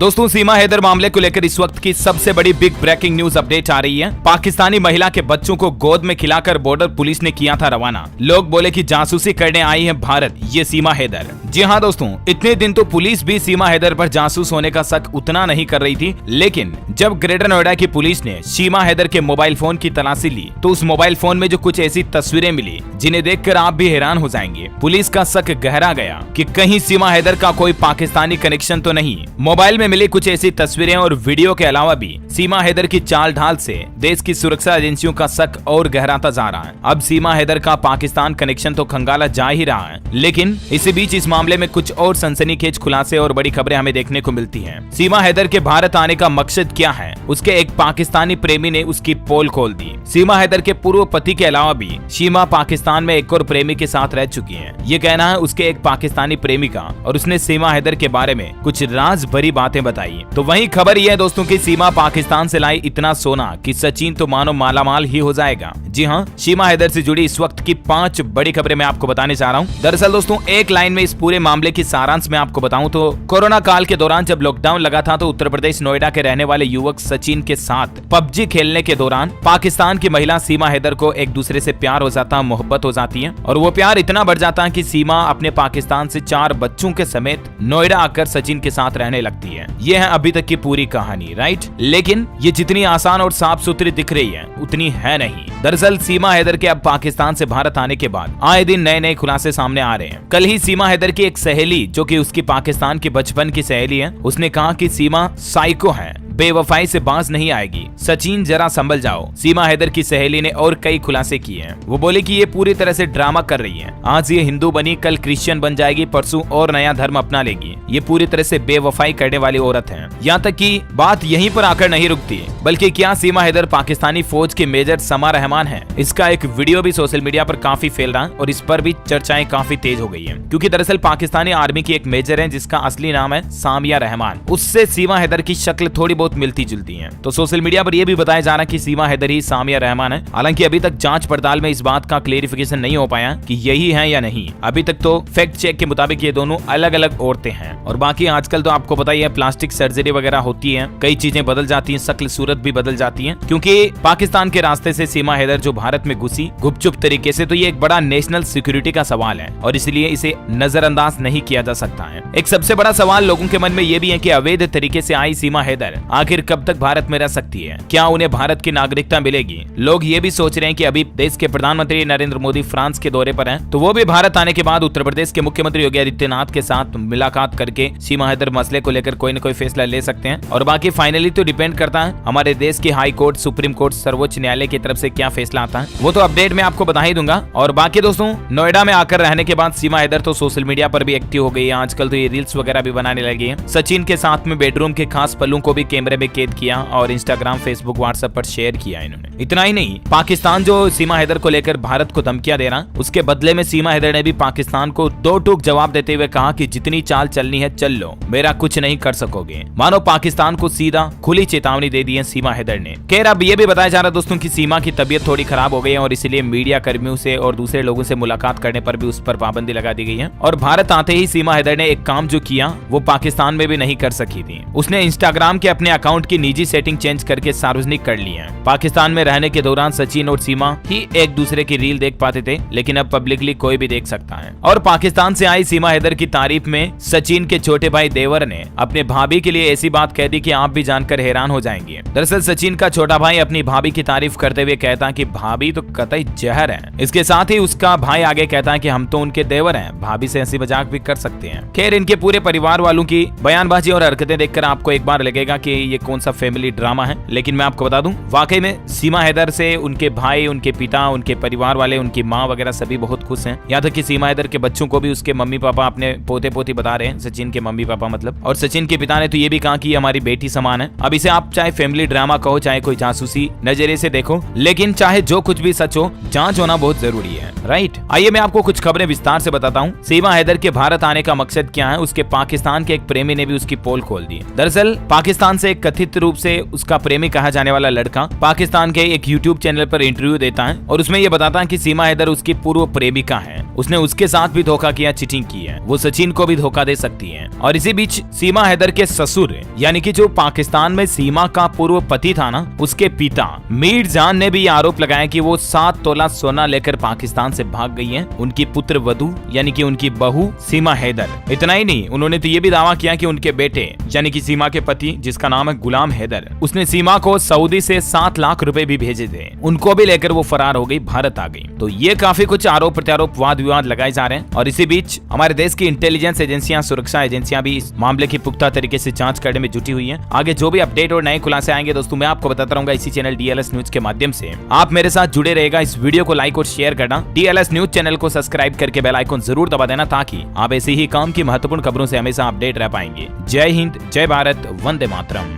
दोस्तों, सीमा हैदर मामले को लेकर इस वक्त की सबसे बड़ी बिग ब्रेकिंग न्यूज अपडेट आ रही है। पाकिस्तानी महिला के बच्चों को गोद में खिलाकर बॉर्डर पुलिस ने किया था रवाना। लोग बोले कि जासूसी करने आई है भारत ये सीमा हैदर। जी हाँ दोस्तों, इतने दिन तो पुलिस भी सीमा हैदर पर जासूस होने का शक उतना नहीं कर रही थी, लेकिन जब ग्रेटर नोएडा की पुलिस ने सीमा हैदर के मोबाइल फोन की तलाशी ली तो उस मोबाइल फोन में जो कुछ ऐसी तस्वीरें मिली जिन्हें देखकर आप भी हैरान हो जाएंगे। पुलिस का शक गहरा गया कि कहीं सीमा हैदर का कोई पाकिस्तानी कनेक्शन तो नहीं। मोबाइल में मिली कुछ ऐसी तस्वीरें और वीडियो के अलावा भी सीमा हैदर की चाल ढाल से देश की सुरक्षा एजेंसियों का शक और गहराता जा रहा है। अब सीमा हैदर का पाकिस्तान कनेक्शन तो खंगाला जा ही रहा है, लेकिन इसी बीच इस मामले में कुछ और सनसनीखेज खुलासे और बड़ी खबरें हमें देखने को मिलती हैं। सीमा हैदर के भारत आने का मकसद क्या है, उसके एक पाकिस्तानी प्रेमी ने उसकी पोल खोल दी। सीमा हैदर के पूर्व पति के अलावा भी सीमा पाकिस्तान में एक और प्रेमी के साथ रह चुकी है। ये कहना है उसके एक पाकिस्तानी प्रेमी का, और उसने सीमा हैदर के बारे में कुछ राज भरी बातें बताई। तो वहीं खबर यह है दोस्तों कि सीमा पाकिस्तान से लाई इतना सोना कि सचिन तो मानो मालामाल ही हो जाएगा। जी हाँ, सीमा हैदर से जुड़ी इस वक्त की 5 बड़ी खबरें मैं आपको बताने जा रहा हूँ। दरअसल दोस्तों, एक लाइन में इस पूरे मामले की सारांश में आपको बताऊं तो कोरोना काल के दौरान जब लॉकडाउन लगा था तो उत्तर प्रदेश नोएडा के रहने वाले युवक सचिन के साथ पबजी खेलने के दौरान पाकिस्तान की महिला सीमा हैदर को एक दूसरे से प्यार हो जाता, मोहब्बत हो जाती है, और वो प्यार इतना बढ़ जाता है कि सीमा अपने पाकिस्तान से 4 बच्चों के समेत नोएडा आकर सचिन के साथ रहने लगती है। ये है अभी तक की पूरी कहानी, राइट। लेकिन ये जितनी आसान और साफ सुथरी दिख रही है उतनी है नहीं। दरअसल सीमा हैदर के अब पाकिस्तान से भारत आने के बाद आए दिन नए नए खुलासे सामने आ रहे हैं। कल ही सीमा हैदर की एक सहेली, जो कि उसकी पाकिस्तान की बचपन की सहेली है, उसने कहा कि सीमा साइको है, बेवफाई से बाज नहीं आएगी, सचिन जरा संभल जाओ। सीमा हैदर की सहेली ने और कई खुलासे किए हैं। वो बोले कि ये पूरी तरह से ड्रामा कर रही है। आज ये हिंदू बनी, कल क्रिश्चियन बन जाएगी, परसों और नया धर्म अपना लेगी। ये पूरी तरह से बेवफाई करने वाली औरत है। यहाँ तक कि बात यहीं पर आकर नहीं रुकती, बल्कि क्या सीमा हैदर पाकिस्तानी फौज के मेजर समा रहमान है। इसका एक वीडियो भी सोशल मीडिया पर काफी फैल रहा है और इस पर भी चर्चाएं काफी तेज हो गई है, क्योंकि दरअसल पाकिस्तानी आर्मी की एक मेजर है जिसका असली नाम है सामिया रहमान। उससे सीमा हैदर की शक्ल थोड़ी बहुत मिलती जुलती है। तो सोशल मीडिया पर यह भी बताया जा रहा है कि सीमा हैदर ही सामिया रहमान है। हालांकि अभी तक जांच पड़ताल में इस बात का क्लेरिफिकेशन नहीं हो पाया कि यही है या नहीं। अभी तक तो फैक्ट चेक के मुताबिक ये दोनों अलग अलग औरतें हैं। और बाकी आजकल तो आपको पता ही है, प्लास्टिक सर्जरी वगैरह होती है, कई चीजें बदल जाती है, शक्ल सूरत भी बदल जाती है। क्योंकि पाकिस्तान के रास्ते से सीमा हैदर जो भारत में घुसी गुपचुप तरीके से, तो ये एक बड़ा नेशनल सिक्योरिटी का सवाल है और इसलिए इसे नजरअंदाज नहीं किया जा सकता है। एक सबसे बड़ा सवाल लोगों के मन में ये भी है कि अवैध तरीके से आई सीमा हैदर आखिर कब तक भारत में रह सकती है? क्या उन्हें भारत की नागरिकता मिलेगी? लोग ये भी सोच रहे हैं कि अभी देश के प्रधानमंत्री नरेंद्र मोदी फ्रांस के दौरे पर हैं, तो वो भी भारत आने के बाद उत्तर प्रदेश के मुख्यमंत्री योगी आदित्यनाथ के साथ मुलाकात करके सीमा हैदर मसले को लेकर कोई न कोई फैसला ले सकते हैं। और बाकी फाइनली तो डिपेंड करता है हमारे देश की हाई कोर्ट, सुप्रीम कोर्ट, सर्वोच्च न्यायालय की तरफ से क्या फैसला आता है, वो तो अपडेट में आपको बता ही दूंगा। और बाकी दोस्तों, नोएडा में आकर रहने के बाद सीमा हैदर तो सोशल मीडिया पर भी एक्टिव हो गई है। आजकल तो ये रील्स वगैरह भी बनाने लगी है। सचिन के साथ में बेडरूम के खास पलों को भी कैमरे में कैद किया और इंस्टाग्राम, फेसबुक, व्हाट्सएप पर शेयर किया इन्होंने। इतना ही नहीं, पाकिस्तान जो सीमा हैदर को लेकर भारत को धमकियां दे रहा, उसके बदले में सीमा हैदर ने भी पाकिस्तान को 2 टूक जवाब देते हुए कहा कि जितनी चाल चलनी है चल लो, मेरा कुछ नहीं कर सकोगे। मानो पाकिस्तान को सीधा खुली चेतावनी दे दी है सीमा हैदर ने। खैर, अब ये भी बताया जा रहा है दोस्तों कि सीमा की तबीयत थोड़ी खराब हो गई है और इसलिए मीडिया कर्मियों से और दूसरे लोगों से मुलाकात करने पर भी उस पर पाबंदी लगा दी गई है। और भारत आते ही सीमा हैदर ने एक काम जो किया वो पाकिस्तान में भी नहीं कर सकी थी। उसने इंस्टाग्राम के अपने अकाउंट की निजी सेटिंग चेंज करके सार्वजनिक कर ली है। पाकिस्तान में रहने के दौरान सचिन और सीमा ही एक दूसरे की रील देख पाते थे, लेकिन अब पब्लिकली कोई भी देख सकता है। और पाकिस्तान से आई सीमा हैदर की तारीफ में सचिन के छोटे भाई देवर ने अपने भाभी के लिए ऐसी बात कह दी कि आप भी जानकर हैरान हो जाएंगे। दरअसल सचिन का छोटा भाई अपनी भाभी की तारीफ करते हुए कहता कि भाभी तो कतई जहर है। इसके साथ ही उसका भाई आगे कहता है कि हम तो उनके देवर हैं, भाभी से हंसी मजाक भी कर सकते हैं। खैर, इनके पूरे परिवार वालों की बयानबाजी और हरकतें देखकर आपको एक बार लगेगा कि ये कौन सा फैमिली ड्रामा है, लेकिन मैं आपको बता दूं, वाकई में सीमा हैदर से उनके भाई, उनके पिता, उनके परिवार वाले, उनकी माँ वगैरह सभी बहुत खुश हैं। यहाँ तक कि सीमा हैदर के बच्चों को भी उसके मम्मी पापा अपने पोते पोती बता रहे हैं, सचिन के मम्मी पापा मतलब। और सचिन के पिता ने तो ये भी कहा कि हमारी बेटी समान है। अब इसे आप चाहे फैमिली ड्रामा कहो, चाहे कोई जासूसी नजरिए से देखो, लेकिन चाहे जो कुछ भी सच हो, जांच होना बहुत जरूरी है, राइट। आइए मैं आपको कुछ खबरें विस्तार से बताता हूँ। सीमा हैदर के भारत आने का मकसद क्या है, उसके पाकिस्तान के एक प्रेमी ने भी उसकी पोल खोल दी। दरअसल पाकिस्तान से से कथित रूप से उसका प्रेमी कहा जाने वाला लड़का पाकिस्तान के एक यूट्यूब चैनल पर इंटरव्यू देता है और उसमें ये बताता है कि सीमा हैदर उसकी पूर्व प्रेमिका है, उसने उसके साथ भी धोखा किया, चीटिंग की है, वो सचिन को भी धोखा दे सकती है। और इसी बीच सीमा हैदर के ससुर यानी कि जो पाकिस्तान में सीमा का पूर्व पति था ना, उसके पिता मीर जान ने भी आरोप लगाया कि वो 7 तोला सोना लेकर पाकिस्तान से भाग गई है, उनकी पुत्र वधू यानी कि उनकी बहू सीमा हैदर। इतना ही नहीं, उन्होंने तो ये भी दावा किया कि उनके बेटे यानी कि सीमा के पति जिसका नाम है गुलाम हैदर, उसने सीमा को सऊदी से 7 लाख रुपए भी भेजे थे, उनको भी लेकर वो फरार हो गई, भारत आ गई। तो ये काफी कुछ आरोप प्रत्यारोप वाद विवाद लगाए जा रहे हैं। और इसी बीच हमारे देश की इंटेलिजेंस एजेंसियां, सुरक्षा एजेंसियां भी इस मामले की पुख्ता तरीके से जांच करने में जुटी हुई हैं। आगे जो भी अपडेट और नए खुलासे आएंगे दोस्तों, मैं आपको बताता रहूंगा इसी चैनल DLS न्यूज के माध्यम से। आप मेरे साथ जुड़े रहेगा, इस वीडियो को लाइक और शेयर करना, DLS न्यूज चैनल को सब्सक्राइब करके बेल आइकन जरूर दबा देना ताकि आप ऐसे ही काम की महत्वपूर्ण खबरों से हमेशा अपडेट रह पाएंगे। जय हिंद, जय भारत, वंदे मातरम।